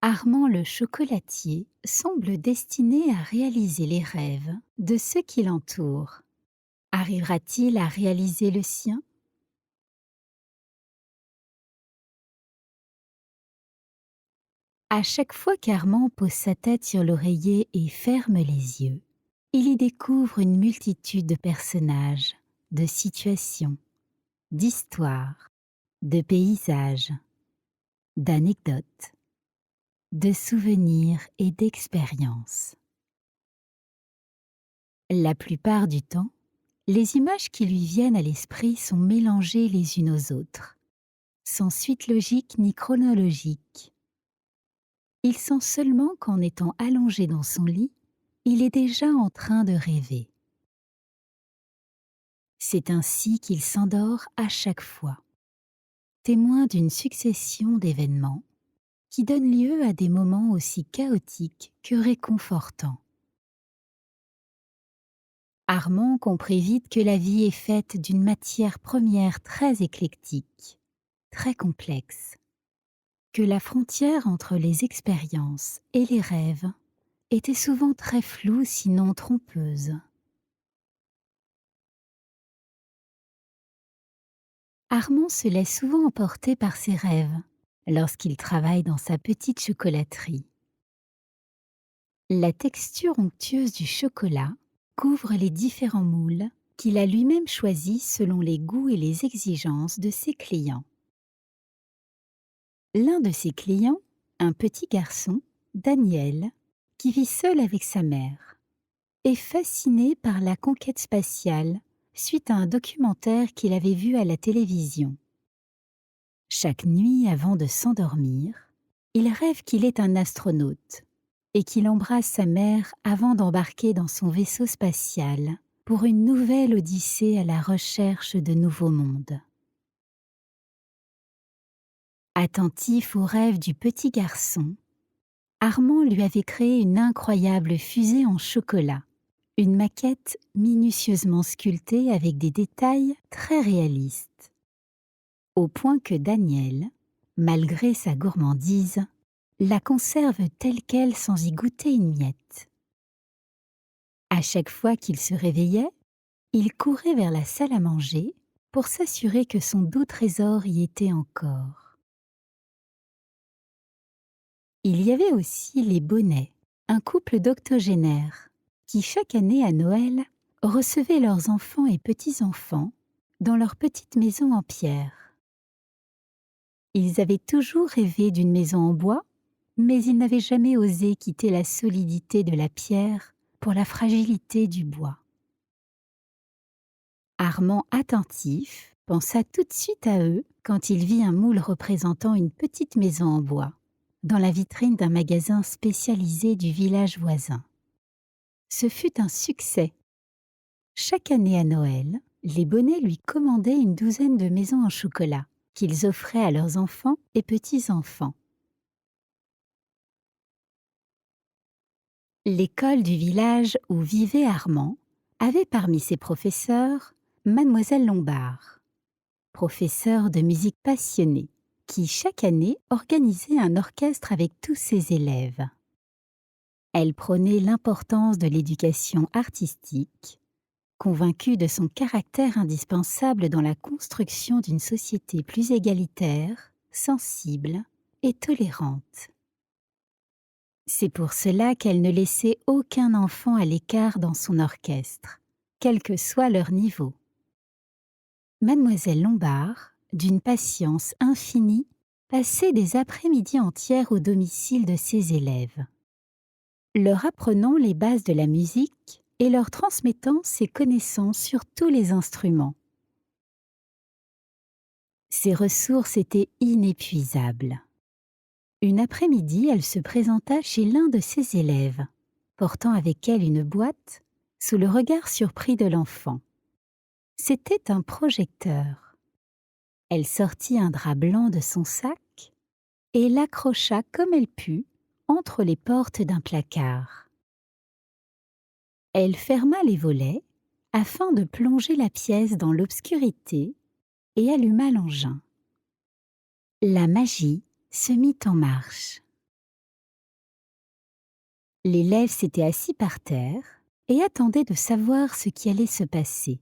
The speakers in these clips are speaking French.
Armand le chocolatier semble destiné à réaliser les rêves de ceux qui l'entourent. Arrivera-t-il à réaliser le sien? À chaque fois qu'Armand pose sa tête sur l'oreiller et ferme les yeux, il y découvre une multitude de personnages, de situations, d'histoires, de paysages, d'anecdotes, de souvenirs et d'expériences. La plupart du temps, les images qui lui viennent à l'esprit sont mélangées les unes aux autres, sans suite logique ni chronologique. Il sent seulement qu'en étant allongé dans son lit, il est déjà en train de rêver. C'est ainsi qu'il s'endort à chaque fois, témoin d'une succession d'événements qui donnent lieu à des moments aussi chaotiques que réconfortants. Armand comprit vite que la vie est faite d'une matière première très éclectique, très complexe, que la frontière entre les expériences et les rêves était souvent très floue sinon trompeuse. Armand se laisse souvent emporter par ses rêves lorsqu'il travaille dans sa petite chocolaterie. La texture onctueuse du chocolat couvre les différents moules qu'il a lui-même choisis selon les goûts et les exigences de ses clients. L'un de ses clients, un petit garçon, Daniel, qui vit seul avec sa mère, est fasciné par la conquête spatiale suite à un documentaire qu'il avait vu à la télévision. Chaque nuit avant de s'endormir, il rêve qu'il est un astronaute et qu'il embrasse sa mère avant d'embarquer dans son vaisseau spatial pour une nouvelle odyssée à la recherche de nouveaux mondes. Attentif aux rêves du petit garçon, Armand lui avait créé une incroyable fusée en chocolat, une maquette minutieusement sculptée avec des détails très réalistes, au point que Daniel, malgré sa gourmandise, la conserve telle quelle sans y goûter une miette. À chaque fois qu'il se réveillait, il courait vers la salle à manger pour s'assurer que son doux trésor y était encore. Il y avait aussi les Bonnets, un couple d'octogénaires, qui chaque année à Noël recevaient leurs enfants et petits-enfants dans leur petite maison en pierre. Ils avaient toujours rêvé d'une maison en bois, mais ils n'avaient jamais osé quitter la solidité de la pierre pour la fragilité du bois. Armand, attentif, pensa tout de suite à eux quand il vit un moule représentant une petite maison en bois, dans la vitrine d'un magasin spécialisé du village voisin. Ce fut un succès. Chaque année à Noël, les Bonnets lui commandaient une douzaine de maisons en chocolat qu'ils offraient à leurs enfants et petits-enfants. L'école du village où vivait Armand avait parmi ses professeurs Mademoiselle Lombard, professeure de musique passionnée, qui chaque année organisait un orchestre avec tous ses élèves. Elle prônait l'importance de l'éducation artistique, convaincue de son caractère indispensable dans la construction d'une société plus égalitaire, sensible et tolérante. C'est pour cela qu'elle ne laissait aucun enfant à l'écart dans son orchestre, quel que soit leur niveau. Mademoiselle Lombard, d'une patience infinie, passait des après-midi entières au domicile de ses élèves, leur apprenant les bases de la musique et leur transmettant ses connaissances sur tous les instruments. Ses ressources étaient inépuisables. Une après-midi, elle se présenta chez l'un de ses élèves, portant avec elle une boîte, sous le regard surpris de l'enfant. C'était un projecteur. Elle sortit un drap blanc de son sac et l'accrocha comme elle put entre les portes d'un placard. Elle ferma les volets afin de plonger la pièce dans l'obscurité et alluma l'engin. La magie se mit en marche. L'élève s'était assis par terre et attendait de savoir ce qui allait se passer.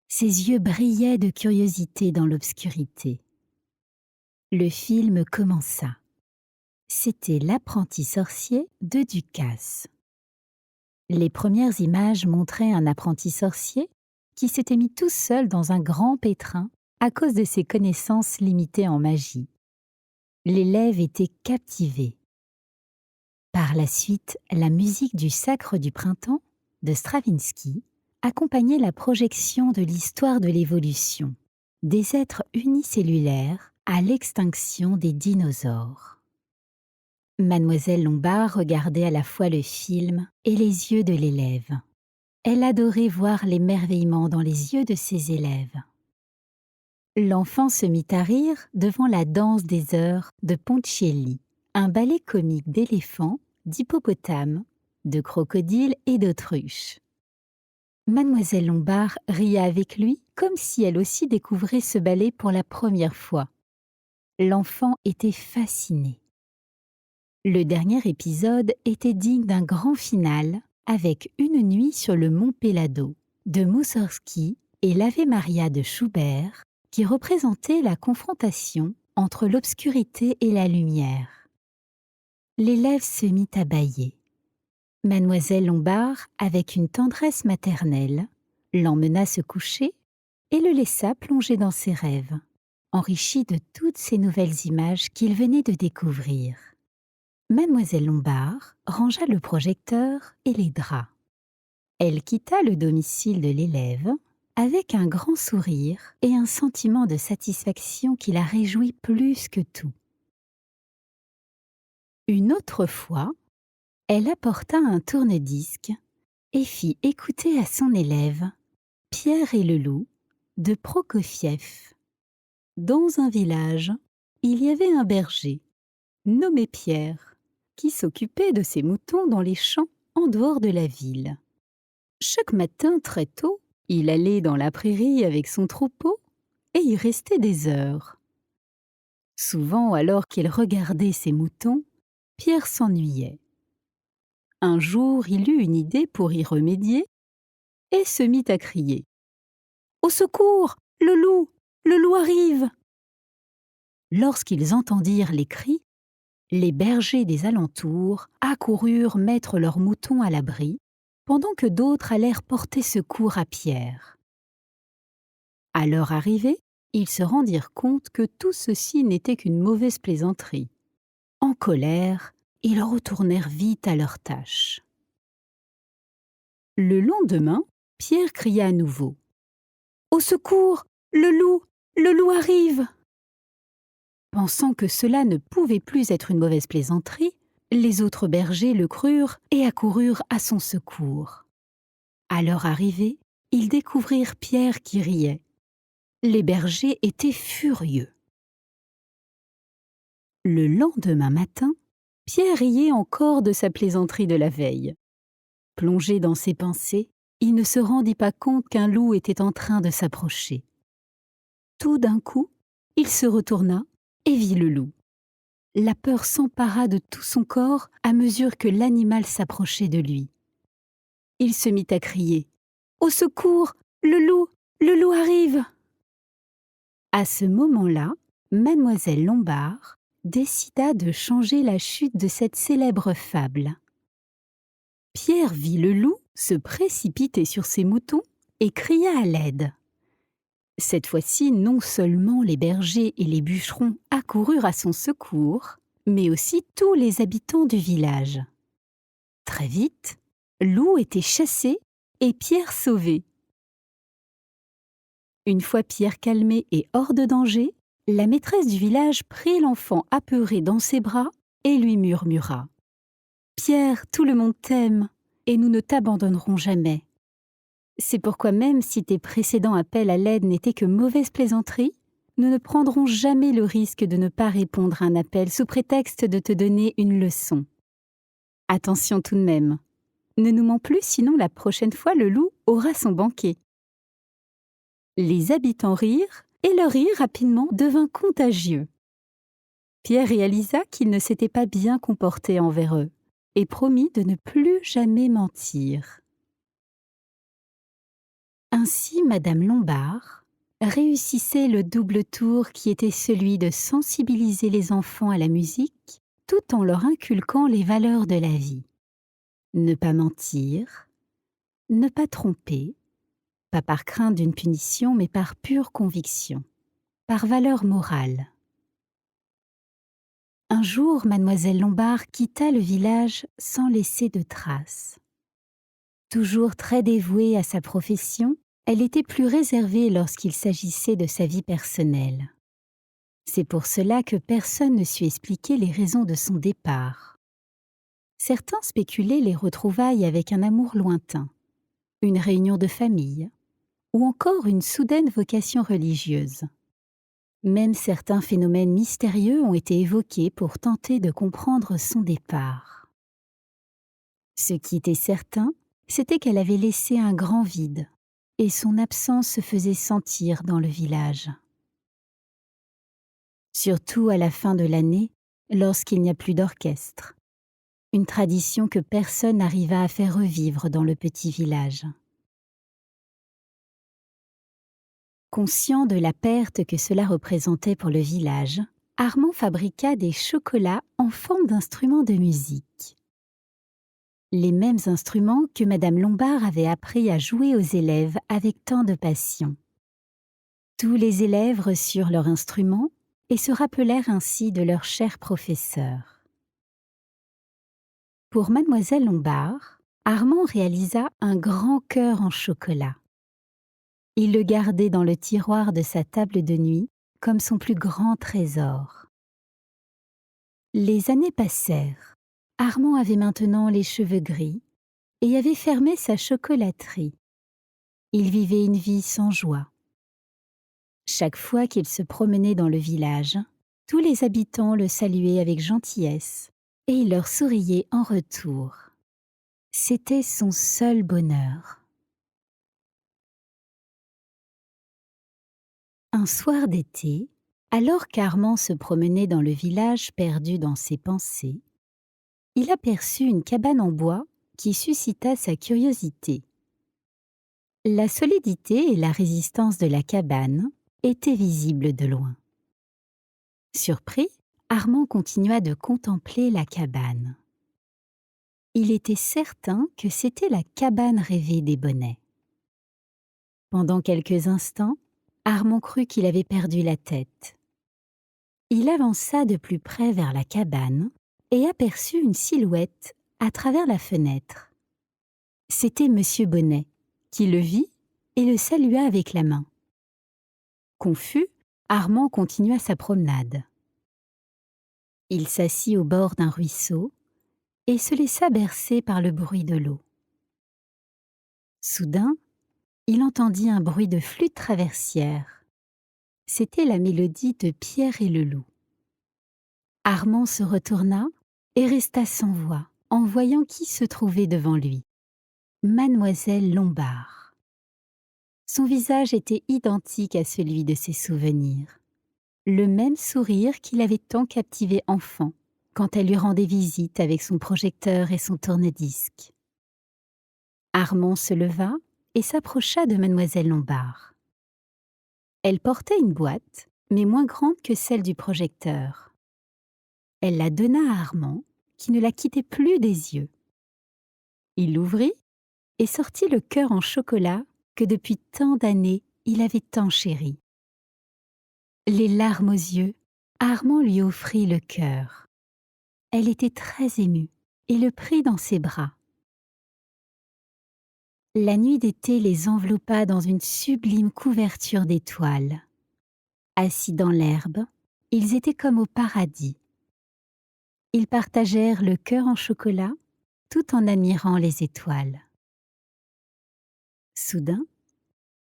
Ses yeux brillaient de curiosité dans l'obscurité. Le film commença. C'était L'apprenti sorcier de Ducasse. Les premières images montraient un apprenti sorcier qui s'était mis tout seul dans un grand pétrin à cause de ses connaissances limitées en magie. L'élève était captivé. Par la suite, la musique du Sacre du printemps de Stravinsky accompagnait la projection de l'histoire de l'évolution, des êtres unicellulaires à l'extinction des dinosaures. Mademoiselle Lombard regardait à la fois le film et les yeux de l'élève. Elle adorait voir l'émerveillement dans les yeux de ses élèves. L'enfant se mit à rire devant la danse des heures de Ponchielli, un ballet comique d'éléphants, d'hippopotames, de crocodiles et d'autruches. Mademoiselle Lombard riait avec lui comme si elle aussi découvrait ce ballet pour la première fois. L'enfant était fasciné. Le dernier épisode était digne d'un grand final avec Une nuit sur le mont Pélado de Moussorgsky et l'Ave Maria de Schubert qui représentait la confrontation entre l'obscurité et la lumière. L'élève se mit à bâiller. Mademoiselle Lombard, avec une tendresse maternelle, l'emmena se coucher et le laissa plonger dans ses rêves, enrichi de toutes ces nouvelles images qu'il venait de découvrir. Mademoiselle Lombard rangea le projecteur et les draps. Elle quitta le domicile de l'élève avec un grand sourire et un sentiment de satisfaction qui la réjouit plus que tout. Une autre fois, elle apporta un tourne-disque et fit écouter à son élève Pierre et le loup de Prokofiev. Dans un village, il y avait un berger, nommé Pierre, qui s'occupait de ses moutons dans les champs en dehors de la ville. Chaque matin très tôt, il allait dans la prairie avec son troupeau et y restait des heures. Souvent, alors qu'il regardait ses moutons, Pierre s'ennuyait. Un jour, il eut une idée pour y remédier et se mit à crier. « Au secours! Le loup! Le loup arrive !» Lorsqu'ils entendirent les cris, les bergers des alentours accoururent mettre leurs moutons à l'abri, pendant que d'autres allèrent porter secours à Pierre. À leur arrivée, ils se rendirent compte que tout ceci n'était qu'une mauvaise plaisanterie. En colère, ils retournèrent vite à leurs tâches. Le lendemain, Pierre cria à nouveau. « Au secours! Le loup! Le loup arrive !» Pensant que cela ne pouvait plus être une mauvaise plaisanterie, les autres bergers le crurent et accoururent à son secours. À leur arrivée, ils découvrirent Pierre qui riait. Les bergers étaient furieux. Le lendemain matin, Pierre riait encore de sa plaisanterie de la veille. Plongé dans ses pensées, il ne se rendit pas compte qu'un loup était en train de s'approcher. Tout d'un coup, il se retourna et vit le loup. La peur s'empara de tout son corps à mesure que l'animal s'approchait de lui. Il se mit à crier « Au secours! Le loup arrive !» À ce moment-là, Mademoiselle Lombard décida de changer la chute de cette célèbre fable. Pierre vit le loup se précipiter sur ses moutons et cria à l'aide. Cette fois-ci, non seulement les bergers et les bûcherons accoururent à son secours, mais aussi tous les habitants du village. Très vite, Loup était chassé et Pierre sauvé. Une fois Pierre calmé et hors de danger, la maîtresse du village prit l'enfant apeuré dans ses bras et lui murmura « Pierre, tout le monde t'aime et nous ne t'abandonnerons jamais. C'est pourquoi même si tes précédents appels à l'aide n'étaient que mauvaises plaisanteries, nous ne prendrons jamais le risque de ne pas répondre à un appel sous prétexte de te donner une leçon. Attention tout de même, ne nous mens plus sinon la prochaine fois le loup aura son banquet. » Les habitants rirent et leur rire rapidement devint contagieux. Pierre réalisa qu'il ne s'était pas bien comporté envers eux. et promit de ne plus jamais mentir. Ainsi, Madame Lombard réussissait le double tour qui était celui de sensibiliser les enfants à la musique tout en leur inculquant les valeurs de la vie. Ne pas mentir, ne pas tromper, pas par crainte d'une punition mais par pure conviction, par valeur morale. Un jour, Mademoiselle Lombard quitta le village sans laisser de traces. Toujours très dévouée à sa profession, elle était plus réservée lorsqu'il s'agissait de sa vie personnelle. C'est pour cela que personne ne sut expliquer les raisons de son départ. Certains spéculaient les retrouvailles avec un amour lointain, une réunion de famille, ou encore une soudaine vocation religieuse. Même certains phénomènes mystérieux ont été évoqués pour tenter de comprendre son départ. Ce qui était certain, c'était qu'elle avait laissé un grand vide, et son absence se faisait sentir dans le village. Surtout à la fin de l'année, lorsqu'il n'y a plus d'orchestre. Une tradition que personne n'arriva à faire revivre dans le petit village. Conscient de la perte que cela représentait pour le village, Armand fabriqua des chocolats en forme d'instruments de musique. Les mêmes instruments que Madame Lombard avait appris à jouer aux élèves avec tant de passion. Tous les élèves reçurent leur instrument et se rappelèrent ainsi de leur cher professeur. Pour Mademoiselle Lombard, Armand réalisa un grand cœur en chocolat. Il le gardait dans le tiroir de sa table de nuit comme son plus grand trésor. Les années passèrent. Armand avait maintenant les cheveux gris et avait fermé sa chocolaterie. Il vivait une vie sans joie. Chaque fois qu'il se promenait dans le village, tous les habitants le saluaient avec gentillesse et il leur souriait en retour. C'était son seul bonheur. Un soir d'été, alors qu'Armand se promenait dans le village perdu dans ses pensées, il aperçut une cabane en bois qui suscita sa curiosité. La solidité et la résistance de la cabane étaient visibles de loin. Surpris, Armand continua de contempler la cabane. Il était certain que c'était la cabane rêvée des Bonnets. Pendant quelques instants, Armand crut qu'il avait perdu la tête. Il avança de plus près vers la cabane et aperçut une silhouette à travers la fenêtre. C'était Monsieur Bonnet, qui le vit et le salua avec la main. Confus, Armand continua sa promenade. Il s'assit au bord d'un ruisseau et se laissa bercer par le bruit de l'eau. Soudain, il entendit un bruit de flûte traversière. C'était la mélodie de Pierre et le loup. Armand se retourna et resta sans voix en voyant qui se trouvait devant lui. Mademoiselle Lombard. Son visage était identique à celui de ses souvenirs. Le même sourire qui l'avait tant captivé enfant quand elle lui rendait visite avec son projecteur et son tourne-disque. Armand se leva et s'approcha de Mademoiselle Lombard. Elle portait une boîte, mais moins grande que celle du projecteur. Elle la donna à Armand, qui ne la quittait plus des yeux. Il l'ouvrit et sortit le cœur en chocolat que depuis tant d'années il avait tant chéri. Les larmes aux yeux, Armand lui offrit le cœur. Elle était très émue et le prit dans ses bras. La nuit d'été les enveloppa dans une sublime couverture d'étoiles. Assis dans l'herbe, ils étaient comme au paradis. Ils partagèrent le cœur en chocolat tout en admirant les étoiles. Soudain,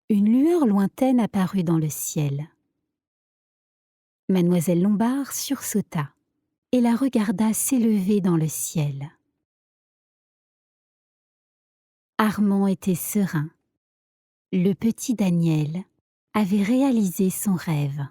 une lueur lointaine apparut dans le ciel. Mademoiselle Lombard sursauta et la regarda s'élever dans le ciel. Armand était serein. Le petit Daniel avait réalisé son rêve.